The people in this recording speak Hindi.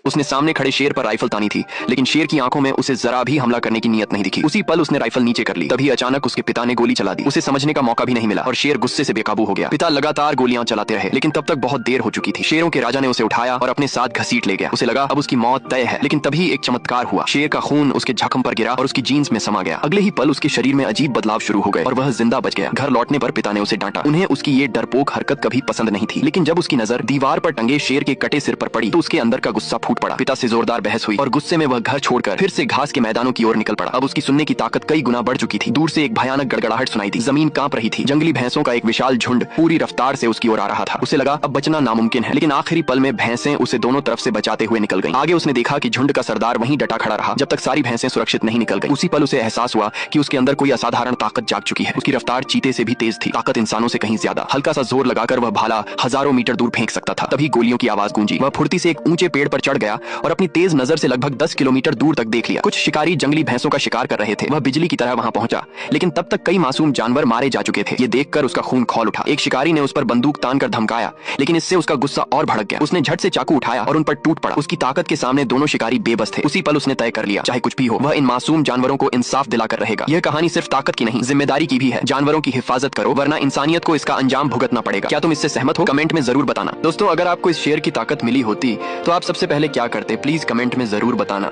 उसने सामने खड़े शेर पर राइफल तानी थी, लेकिन शेर की आंखों में उसे जरा भी हमला करने की नीयत नहीं दिखी। उसी पल उसने राइफल नीचे कर ली। तभी अचानक उसके पिता ने गोली चला दी। उसे समझने का मौका भी नहीं मिला और शेर गुस्से से बेकाबू हो गया। पिता लगातार गोलियां चलाते रहे, लेकिन तब तक बहुत देर हो चुकी थी। शेरों के राजा ने उसे उठाया और अपने साथ घसीट ले गया। उसे लगा अब उसकी मौत तय है, लेकिन तभी एक चमत्कार हुआ। शेर का खून उसके जख्म पर गिरा और उसकी जीन्स में समा गया। अगले ही पल उसके शरीर में अजीब बदलाव शुरू हो गए और वह जिंदा बच गया। घर लौटने पर पिता ने उसे डांटा। उन्हें उसकी ये डरपोक हरकत कभी पसंद नहीं थी, लेकिन जब उसकी नजर दीवार पर टंगे शेर के कटे सिर पर पड़ी तो उसके अंदर का गुस्सा फूट पड़ा। पिता से जोरदार बहस हुई और गुस्से में वह घर छोड़कर फिर से घास के मैदानों की ओर निकल पड़ा। अब उसकी सुनने की ताकत कई गुना बढ़ चुकी थी। दूर से एक भयानक गड़गड़ाहट सुनाई दी। जमीन कांप रही थी। जंगली भैंसों का एक विशाल झुंड पूरी रफ्तार से उसकी ओर आ रहा था। उसे लगा अब बचना नामुमकिन है, लेकिन आखिरी पल में भैंसें उसे दोनों तरफ से बचाते हुए निकल गईं। आगे उसने देखा कि झुंड का सरदार वहीं डटा खड़ा रहा जब तक सारी भैंसें सुरक्षित नहीं निकल गईं। उसी पल उसे एहसास हुआ कि उसके अंदर कोई असाधारण ताकत जाग चुकी है। उसकी रफ्तार चीते से भी तेज थी, ताकत इंसानों से कहीं ज्यादा। हल्का सा जोर लगाकर वह भाला हजारों मीटर दूर फेंक सकता था। तभी गोलियों की आवाज गूंजी। वह फुर्ती से एक ऊंचे पेड़ पर चढ़ गया और अपनी तेज नजर से लगभग 10 किलोमीटर दूर तक देख लिया। कुछ शिकारी जंगली भैंसों का शिकार कर रहे थे। वह बिजली की तरह वहां पहुंचा, लेकिन तब तक कई मासूम जानवर मारे जा चुके थे। ये देखकर उसका खून खौल उठा। एक शिकारी ने उस पर बंदूक तानकर धमकाया, लेकिन इससे उसका गुस्सा और भड़क गया। उसने झट से चाकू उठाया और उन पर टूट पड़ा। उसकी ताकत के सामने दोनों शिकारी बेबस थे। उसी पल उसने तय कर लिया, चाहे कुछ भी हो, वह इन मासूम जानवरों को इंसाफ दिलाकर रहेगा। यह कहानी सिर्फ ताकत की नहीं, जिम्मेदारी की भी है। जानवरों की हिफाजत करो, वरना इंसानियत को इसका अंजाम भुगतना पड़ेगा। क्या तुम इससे सहमत हो? कमेंट में जरूर बताना। दोस्तों, अगर आपको इस शेर की ताकत मिली होती तो आप सबसे पहले क्या करते, प्लीज कमेंट में जरूर बताना।